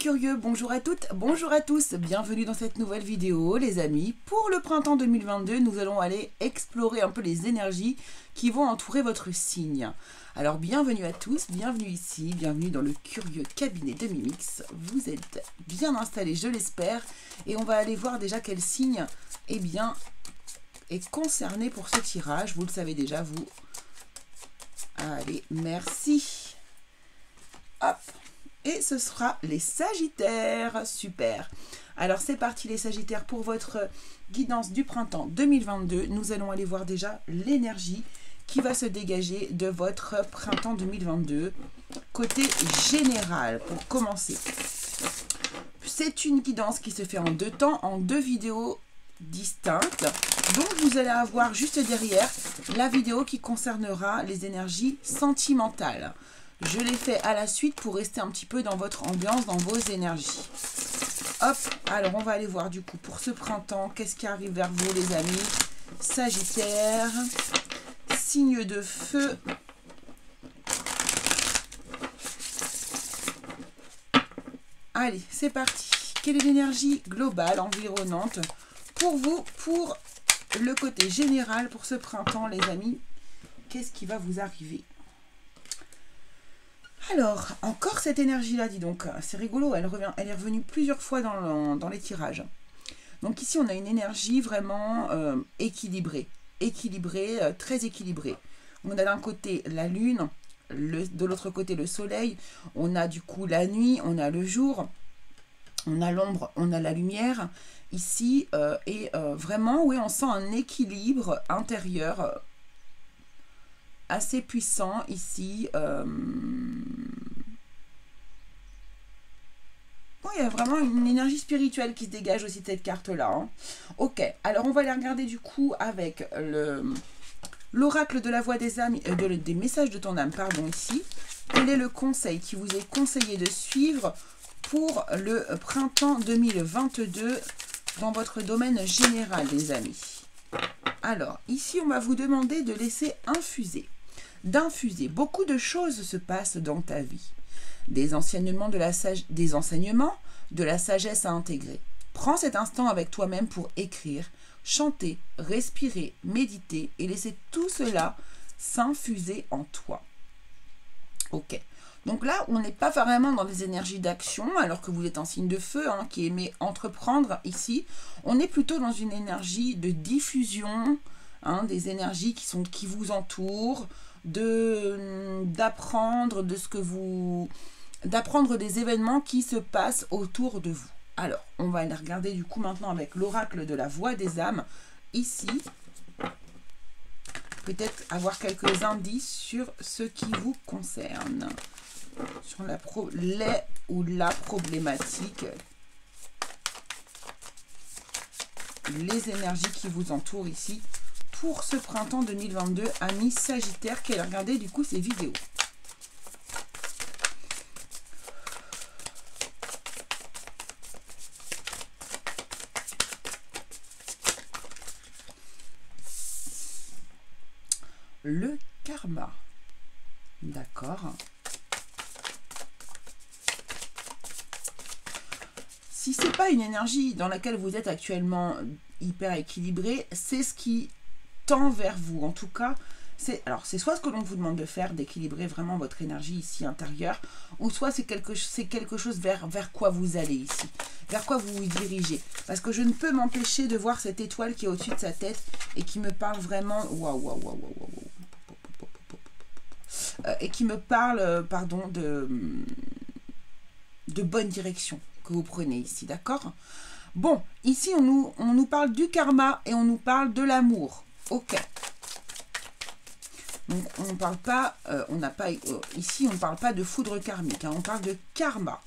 curieux, bonjour à toutes, bonjour à tous, bienvenue dans cette nouvelle vidéo les amis. Pour le printemps 2022, nous allons aller explorer un peu les énergies qui vont entourer votre signe. Alors bienvenue à tous, bienvenue ici, bienvenue dans le curieux cabinet de Mimix. Vous êtes bien installés, je l'espère, et on va aller voir déjà quel signe est concerné pour ce tirage. Vous le savez déjà, vous. Allez, merci. Hop. Et ce sera les Sagittaires. Super. Alors c'est parti les Sagittaires pour votre guidance du printemps 2022. Nous allons aller voir déjà l'énergie qui va se dégager de votre printemps 2022. Côté général, pour commencer. C'est une guidance qui se fait en deux temps, en deux vidéos distinctes. Donc vous allez avoir juste derrière la vidéo qui concernera les énergies sentimentales. Je l'ai fait à la suite pour rester un petit peu dans votre ambiance, dans vos énergies. Hop, alors on va aller voir du coup pour ce printemps, qu'est-ce qui arrive vers vous les amis. Sagittaire, signe de feu. Allez, c'est parti. Quelle est l'énergie globale, environnante pour vous, pour le côté général, pour ce printemps les amis? Qu'est-ce qui va vous arriver? Alors, encore cette énergie-là, dis donc, c'est rigolo, elle est revenue plusieurs fois dans les tirages. Donc ici, on a une énergie vraiment équilibrée, très équilibrée. On a d'un côté la lune, de l'autre côté le soleil, on a du coup la nuit, on a le jour, on a l'ombre, on a la lumière. Ici, vraiment, oui, on sent un équilibre intérieur assez puissant ici. Bon, il y a vraiment une énergie spirituelle qui se dégage aussi de cette carte-là. Hein. Ok, alors on va aller regarder du coup avec l'oracle de la voix des âmes, des messages de ton âme, pardon, ici. Quel est le conseil qui vous est conseillé de suivre pour le printemps 2022 dans votre domaine général, les amis? Alors, ici, on va vous demander de laisser infuser. D'infuser. Beaucoup de choses se passent dans ta vie. Des enseignements de la sagesse à intégrer. Prends cet instant avec toi-même pour écrire, chanter, respirer, méditer et laisser tout cela s'infuser en toi. Ok. Donc là, on n'est pas vraiment dans des énergies d'action, alors que vous êtes en signe de feu, hein, qui aimait entreprendre ici. On est plutôt dans une énergie de diffusion, hein, des énergies qui vous entourent, d'apprendre des événements qui se passent autour de vous. Alors, on va aller regarder du coup maintenant avec l'oracle de la voix des âmes, ici. Peut-être avoir quelques indices sur ce qui vous concerne. Sur la problématique. Les énergies qui vous entourent ici. Pour ce printemps 2022, amis Sagittaire, qui a regardé du coup ces vidéos. Le karma. D'accord. Si ce n'est pas une énergie dans laquelle vous êtes actuellement hyper équilibré, c'est ce qui tend vers vous. En tout cas, c'est soit ce que l'on vous demande de faire, d'équilibrer vraiment votre énergie ici intérieure, ou soit c'est quelque chose vers quoi vous allez ici, vers quoi vous vous dirigez. Parce que je ne peux m'empêcher de voir cette étoile qui est au-dessus de sa tête et qui me parle vraiment, et qui me parle, pardon, de bonne direction que vous prenez ici, d'accord? Bon, ici on nous parle du karma et on nous parle de l'amour. Ok. Donc on parle pas, ici on ne parle pas de foudre karmique, hein, on parle de karma.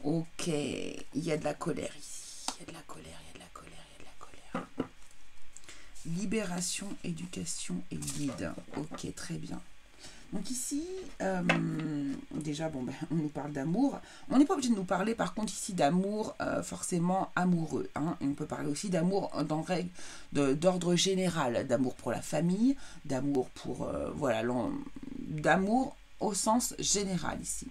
Ok, il y a de la colère ici, il y a de la colère, il y a de la colère, il y a de la colère. Libération, éducation et guide. Ok, très bien. Donc ici, déjà, bon, on nous parle d'amour. On n'est pas obligé de nous parler, par contre, ici d'amour forcément amoureux. Hein. Et on peut parler aussi d'amour d'ordre général, d'amour pour la famille, d'amour pour, d'amour au sens général ici.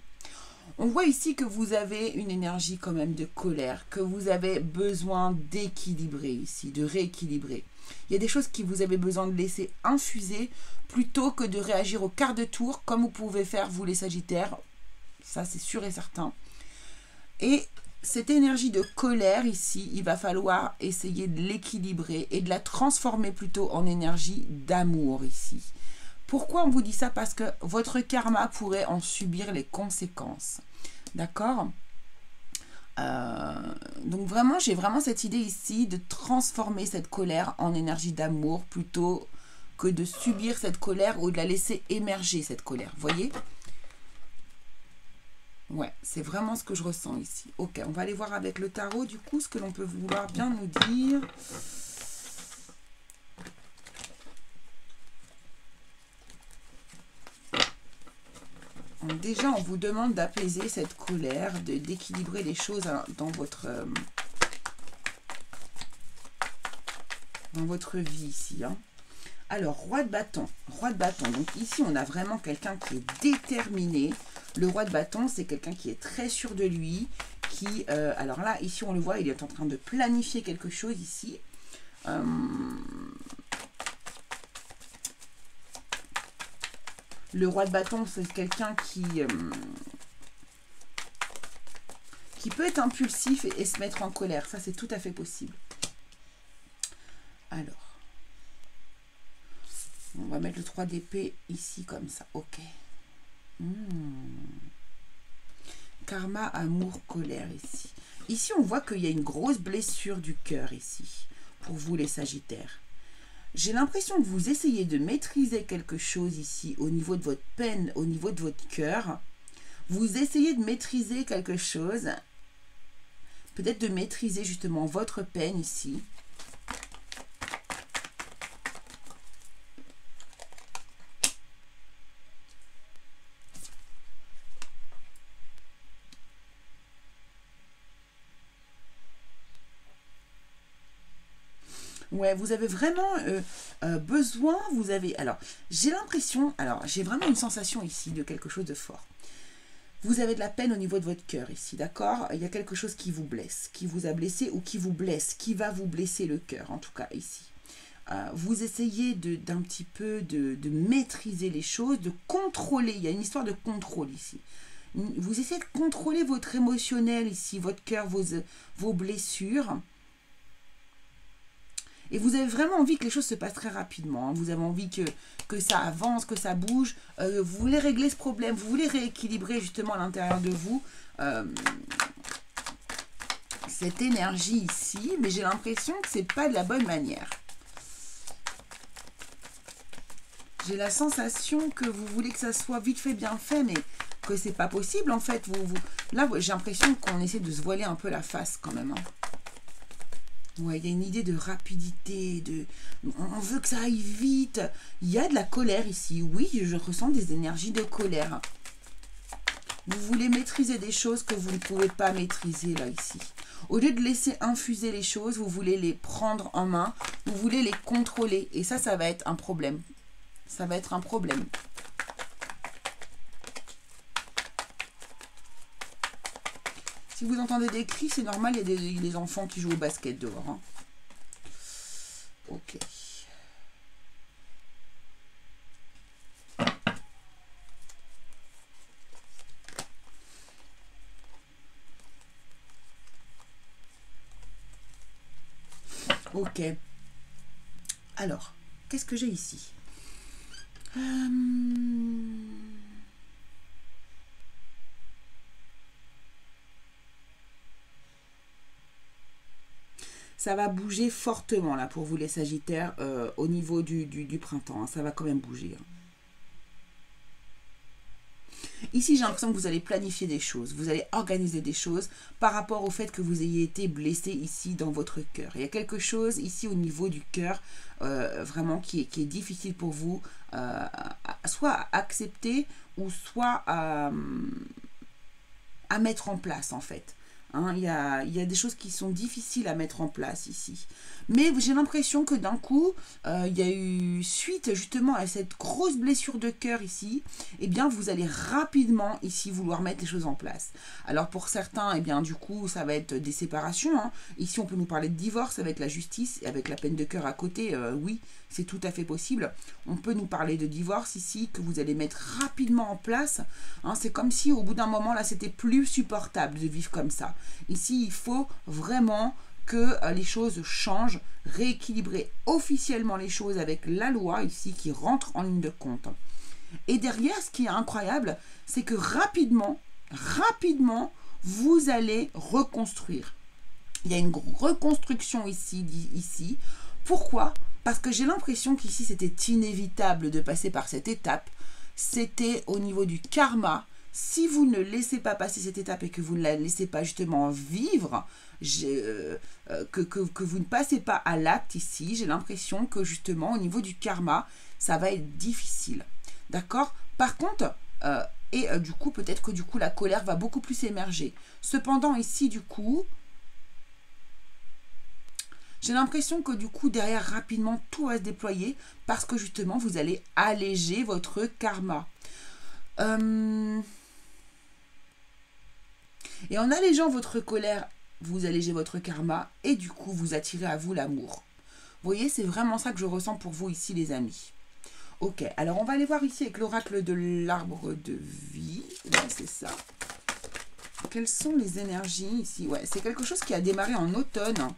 On voit ici que vous avez une énergie quand même de colère, que vous avez besoin d'équilibrer ici, de rééquilibrer. Il y a des choses que vous avez besoin de laisser infuser plutôt que de réagir au quart de tour comme vous pouvez faire vous les Sagittaires. Ça c'est sûr et certain. Et cette énergie de colère ici, il va falloir essayer de l'équilibrer et de la transformer plutôt en énergie d'amour ici. Pourquoi on vous dit ça? Parce que votre karma pourrait en subir les conséquences. D'accord? Donc vraiment, j'ai vraiment cette idée ici de transformer cette colère en énergie d'amour plutôt que de subir cette colère ou de la laisser émerger, cette colère. Vous voyez? Ouais, c'est vraiment ce que je ressens ici. Ok, on va aller voir avec le tarot, du coup, ce que l'on peut vouloir bien nous dire. Donc déjà, on vous demande d'apaiser cette colère, d'équilibrer les choses dans votre vie ici. Hein. Alors, roi de bâton. Roi de bâton. Donc ici, on a vraiment quelqu'un qui est déterminé. Le roi de bâton, c'est quelqu'un qui est très sûr de lui. Qui, alors là, ici, on le voit, il est en train de planifier quelque chose ici. Le roi de bâton, c'est quelqu'un qui peut être impulsif et se mettre en colère. Ça, c'est tout à fait possible. Alors, on va mettre le 3 d'épée ici, comme ça. Ok. Karma, amour, colère ici. Ici, on voit qu'il y a une grosse blessure du cœur ici, pour vous les Sagittaires. J'ai l'impression que vous essayez de maîtriser quelque chose ici au niveau de votre peine, au niveau de votre cœur. Vous essayez de maîtriser quelque chose, peut-être de maîtriser justement votre peine ici. Ouais, vous avez vraiment besoin, vous avez... Alors, j'ai l'impression, j'ai vraiment une sensation ici de quelque chose de fort. Vous avez de la peine au niveau de votre cœur ici, d'accord? Il y a quelque chose qui vous blesse, qui vous a blessé ou qui vous blesse, qui va vous blesser le cœur, en tout cas ici. Vous essayez d'un petit peu de maîtriser les choses, de contrôler, il y a une histoire de contrôle ici. Vous essayez de contrôler votre émotionnel ici, votre cœur, vos blessures. Et vous avez vraiment envie que les choses se passent très rapidement. Hein. Vous avez envie que ça avance, que ça bouge. Vous voulez régler ce problème. Vous voulez rééquilibrer justement à l'intérieur de vous cette énergie ici. Mais j'ai l'impression que ce n'est pas de la bonne manière. J'ai la sensation que vous voulez que ça soit vite fait, bien fait, mais que c'est pas possible en fait. Là, j'ai l'impression qu'on essaie de se voiler un peu la face quand même. Hein. Ouais, il y a une idée de rapidité, on veut que ça aille vite. Il y a de la colère ici. Oui, je ressens des énergies de colère. Vous voulez maîtriser des choses que vous ne pouvez pas maîtriser là, ici. Au lieu de laisser infuser les choses, vous voulez les prendre en main. Vous voulez les contrôler. Et ça va être un problème. Ça va être un problème. Si vous entendez des cris, c'est normal, il y a des enfants qui jouent au basket dehors. Hein. Ok. Ok. Alors, qu'est-ce que j'ai ici? Ça va bouger fortement là pour vous les Sagittaires au niveau du printemps. Hein, ça va quand même bouger. Hein. Ici, j'ai l'impression que vous allez planifier des choses. Vous allez organiser des choses par rapport au fait que vous ayez été blessé ici dans votre cœur. Il y a quelque chose ici au niveau du cœur vraiment qui est difficile pour vous soit à accepter ou soit à mettre en place en fait. Hein, il y a des choses qui sont difficiles à mettre en place ici. Mais j'ai l'impression que d'un coup, il y a eu suite justement à cette grosse blessure de cœur ici, eh bien vous allez rapidement ici vouloir mettre les choses en place. Alors pour certains, eh bien du coup, ça va être des séparations. Hein. Ici, on peut nous parler de divorce avec la justice, avec la peine de cœur à côté. Oui, c'est tout à fait possible. On peut nous parler de divorce ici, que vous allez mettre rapidement en place. Hein, c'est comme si au bout d'un moment, là, c'était plus supportable de vivre comme ça. Ici, il faut vraiment que les choses changent, rééquilibrer officiellement les choses avec la loi ici qui rentre en ligne de compte. Et derrière, ce qui est incroyable, c'est que rapidement, vous allez reconstruire. Il y a une reconstruction ici. Pourquoi? Parce que j'ai l'impression qu'ici, c'était inévitable de passer par cette étape. C'était au niveau du karma. Si vous ne laissez pas passer cette étape et que vous ne la laissez pas justement vivre, que vous ne passez pas à l'acte ici, j'ai l'impression que justement au niveau du karma, ça va être difficile. D'accord? Par contre, du coup, peut-être que du coup, la colère va beaucoup plus émerger. Cependant, ici, du coup, j'ai l'impression que du coup, derrière, rapidement, tout va se déployer parce que justement, vous allez alléger votre karma. Et en allégeant votre colère, vous allégez votre karma et du coup, vous attirez à vous l'amour. Vous voyez, c'est vraiment ça que je ressens pour vous ici, les amis. Ok, alors on va aller voir ici avec l'oracle de l'arbre de vie. Ouais, c'est ça. Quelles sont les énergies ici? Ouais, c'est quelque chose qui a démarré en automne.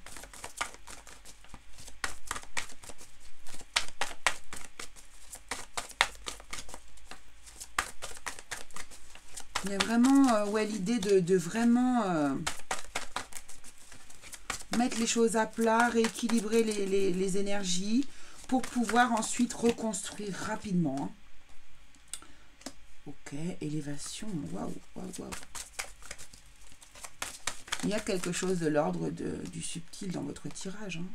Il y a vraiment l'idée de vraiment mettre les choses à plat, rééquilibrer les énergies pour pouvoir ensuite reconstruire rapidement. Ok, élévation, waouh. Il y a quelque chose de l'ordre du subtil dans votre tirage. Hein.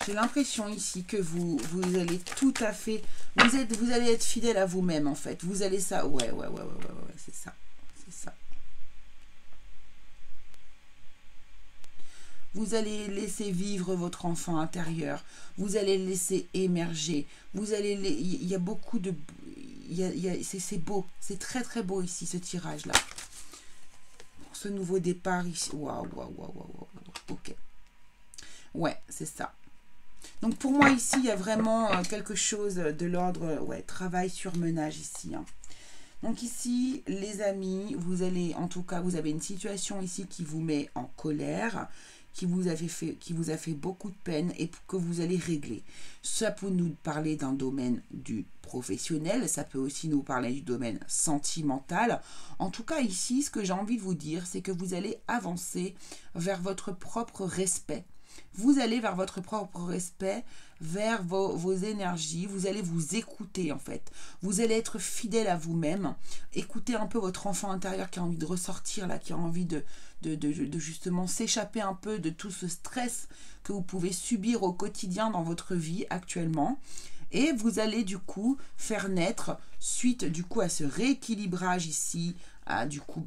J'ai l'impression ici que vous allez tout à fait... Vous allez être fidèle à vous-même, en fait. Vous allez ça... Ouais, c'est ça. C'est ça. Vous allez laisser vivre votre enfant intérieur. Vous allez le laisser émerger. Vous allez... Il y a beaucoup de... C'est beau. C'est très, très beau ici, ce tirage-là. Pour ce nouveau départ ici. Waouh. Ok. Ouais, c'est ça. Donc pour moi ici, il y a vraiment quelque chose de l'ordre, travail sur menage ici. Hein. Donc ici, les amis, vous allez, en tout cas, vous avez une situation ici qui vous met en colère, qui vous a fait beaucoup de peine et que vous allez régler. Ça peut nous parler d'un domaine du professionnel, ça peut aussi nous parler du domaine sentimental. En tout cas ici, ce que j'ai envie de vous dire, c'est que vous allez avancer vers votre propre respect. Vous allez vers votre propre respect, vers vos énergies, vous allez vous écouter en fait. Vous allez être fidèle à vous-même, écouter un peu votre enfant intérieur qui a envie de ressortir, là, qui a envie de justement s'échapper un peu de tout ce stress que vous pouvez subir au quotidien dans votre vie actuellement. Et vous allez du coup faire naître, suite du coup à ce rééquilibrage ici, du coup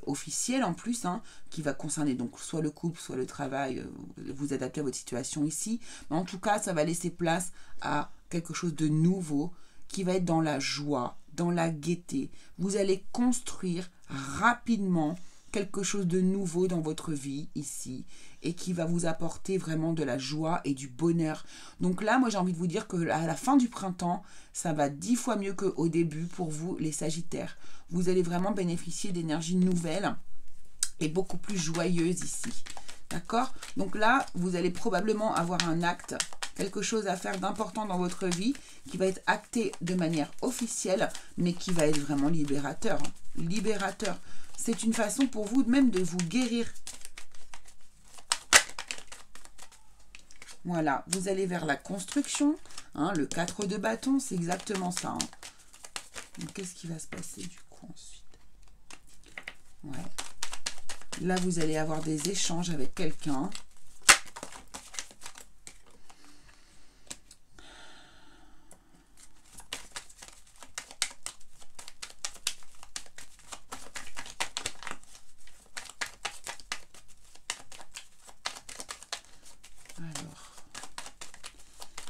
officiel en plus, hein, qui va concerner donc soit le couple, soit le travail, vous adaptez à votre situation ici. Mais en tout cas, ça va laisser place à quelque chose de nouveau qui va être dans la joie, dans la gaieté. Vous allez construire rapidement quelque chose de nouveau dans votre vie ici et qui va vous apporter vraiment de la joie et du bonheur. Donc là, moi j'ai envie de vous dire que à la fin du printemps, ça va 10 fois mieux qu'au début pour vous les Sagittaires. Vous allez vraiment bénéficier d'énergies nouvelles et beaucoup plus joyeuses ici. D'accord? Donc là, vous allez probablement avoir un acte, quelque chose à faire d'important dans votre vie qui va être acté de manière officielle, mais qui va être vraiment libérateur. Hein. Libérateur. C'est une façon pour vous même de vous guérir. Voilà, vous allez vers la construction. Hein, le 4 de bâton, c'est exactement ça. Hein. Qu'est-ce qui va se passer du coup ensuite? Ouais. Là, vous allez avoir des échanges avec quelqu'un.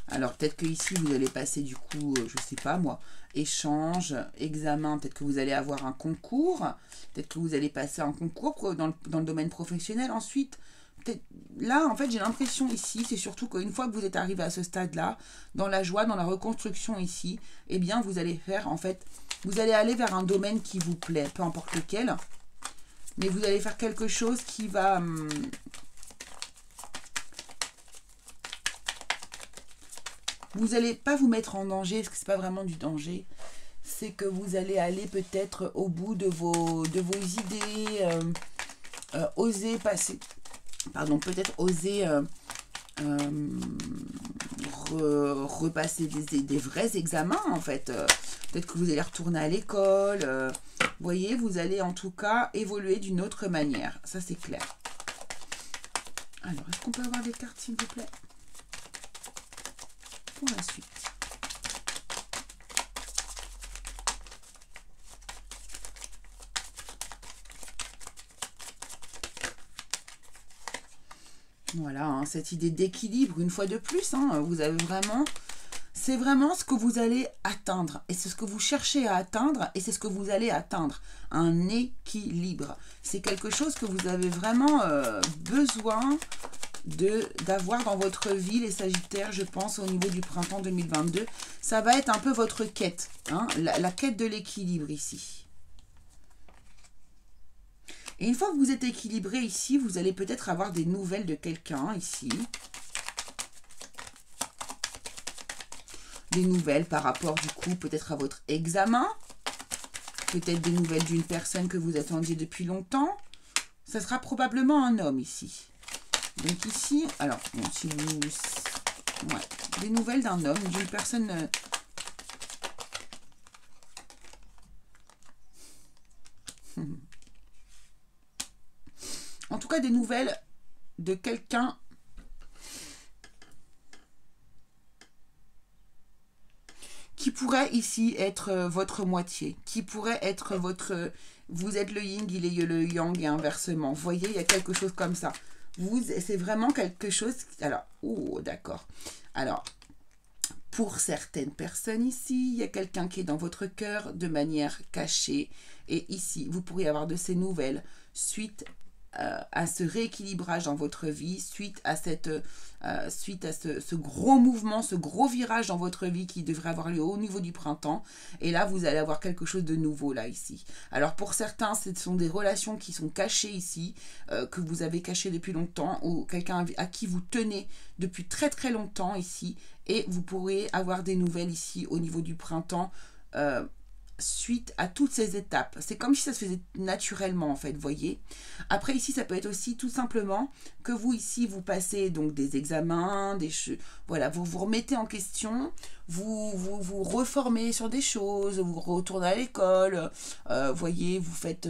Alors, peut-être que ici, vous allez passer du coup, je ne sais pas moi, échange, examen, peut-être que vous allez avoir un concours, peut-être que vous allez passer un concours dans le domaine professionnel ensuite. Là, en fait, j'ai l'impression ici, c'est surtout qu'une fois que vous êtes arrivé à ce stade-là, dans la joie, dans la reconstruction ici, eh bien, vous allez faire, en fait, vous allez aller vers un domaine qui vous plaît, peu importe lequel, mais vous allez faire quelque chose qui va... vous n'allez pas vous mettre en danger, parce que ce n'est pas vraiment du danger. C'est que vous allez aller peut-être au bout de vos idées, oser passer... Pardon, peut-être oser repasser des vrais examens, en fait. Peut-être que vous allez retourner à l'école. Vous voyez, vous allez en tout cas évoluer d'une autre manière. Ça, c'est clair. Alors, est-ce qu'on peut avoir des cartes, s'il vous plaît, pour la suite? Voilà, hein, cette idée d'équilibre, une fois de plus, hein, vous avez vraiment... C'est vraiment ce que vous allez atteindre. Et c'est ce que vous cherchez à atteindre. Et c'est ce que vous allez atteindre. Un équilibre. C'est quelque chose que vous avez vraiment besoin d'avoir dans votre vie, les Sagittaires, je pense, au niveau du printemps 2022. Ça va être un peu votre quête. Hein, la quête de l'équilibre ici. Et une fois que vous êtes équilibré ici, vous allez peut-être avoir des nouvelles de quelqu'un ici. Des nouvelles par rapport du coup peut-être à votre examen. Peut-être des nouvelles d'une personne que vous attendiez depuis longtemps. Ça sera probablement un homme ici. Donc ici, alors, bon, si vous... Ouais, des nouvelles d'un homme, d'une personne... En tout cas, des nouvelles de quelqu'un qui pourrait ici être votre moitié, qui pourrait être votre... Vous êtes le yin, il est le yang et inversement. Vous voyez, il y a quelque chose comme ça. C'est vraiment quelque chose... Alors, oh, d'accord. Alors, pour certaines personnes ici, il y a quelqu'un qui est dans votre cœur de manière cachée. Et ici, vous pourriez avoir de ces nouvelles suite à ce rééquilibrage dans votre vie, suite à ce gros mouvement, ce gros virage dans votre vie qui devrait avoir lieu au niveau du printemps. Et là, vous allez avoir quelque chose de nouveau là, ici. Alors, pour certains, ce sont des relations qui sont cachées ici, que vous avez cachées depuis longtemps, ou quelqu'un à qui vous tenez depuis très très longtemps ici. Et vous pourrez avoir des nouvelles ici au niveau du printemps, suite à toutes ces étapes. C'est comme si ça se faisait naturellement, en fait, vous voyez. Après, ici, ça peut être aussi tout simplement que vous, ici, vous passez donc des examens, voilà, vous vous remettez en question, vous reformez sur des choses, vous retournez à l'école, voyez, vous faites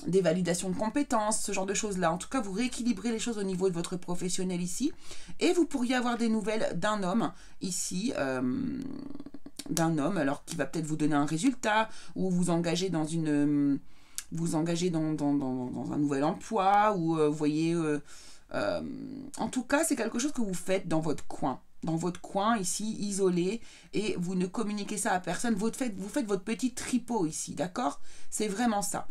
des validations de compétences, ce genre de choses-là. En tout cas, vous rééquilibrez les choses au niveau de votre professionnel ici. Et vous pourriez avoir des nouvelles d'un homme ici, d'un homme, alors qui va peut-être vous donner un résultat, ou vous engager dans une... vous engager dans un nouvel emploi, ou vous voyez... en tout cas, c'est quelque chose que vous faites dans votre coin. Dans votre coin, ici, isolé, et vous ne communiquez ça à personne. Vous faites votre petit tripot ici, d'accord? C'est vraiment ça.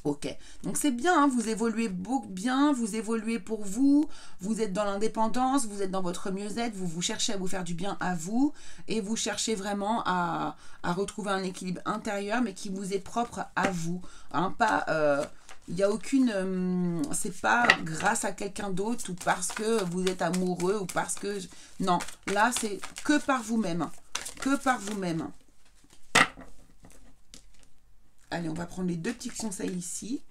Ok, donc c'est bien, hein, vous évoluez bien, vous évoluez pour vous, vous êtes dans l'indépendance, vous êtes dans votre mieux-être, vous cherchez à vous faire du bien à vous, et vous cherchez vraiment à retrouver un équilibre intérieur, mais qui vous est propre à vous. Hein, pas, il n'y a aucune... c'est pas grâce à quelqu'un d'autre, ou parce que vous êtes amoureux, ou parce que... Non, là c'est que par vous-même. Que par vous-même. Allez, on va prendre les deux petits conseils ici.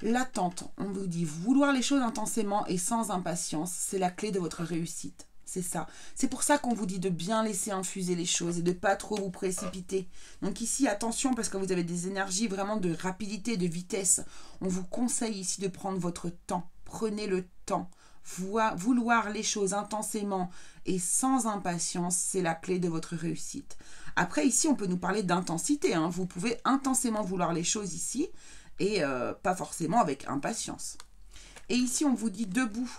L'attente, on vous dit vouloir les choses intensément et sans impatience, c'est la clé de votre réussite. C'est ça. C'est pour ça qu'on vous dit de bien laisser infuser les choses et de pas trop vous précipiter. Donc ici, attention, parce que vous avez des énergies vraiment de rapidité, de vitesse. On vous conseille ici de prendre votre temps. Prenez le temps. Vouloir les choses intensément et sans impatience, c'est la clé de votre réussite. Après, ici, on peut nous parler d'intensité. Hein. Vous pouvez intensément vouloir les choses ici et pas forcément avec impatience. Et ici, on vous dit debout.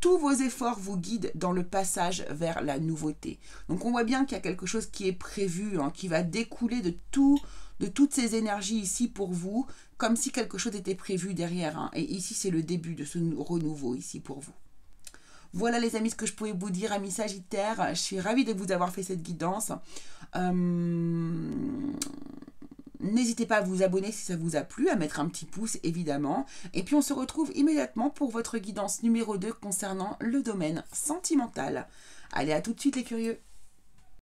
tous vos efforts vous guident dans le passage vers la nouveauté. Donc on voit bien qu'il y a quelque chose qui est prévu, hein, qui va découler de toutes ces énergies ici pour vous, comme si quelque chose était prévu derrière. Hein. Et ici, c'est le début de ce renouveau ici pour vous. Voilà les amis, ce que je pouvais vous dire, amis Sagittaires. Je suis ravie de vous avoir fait cette guidance. N'hésitez pas à vous abonner si ça vous a plu, à mettre un petit pouce évidemment. Et puis on se retrouve immédiatement pour votre guidance numéro 2 concernant le domaine sentimental. Allez, à tout de suite les curieux.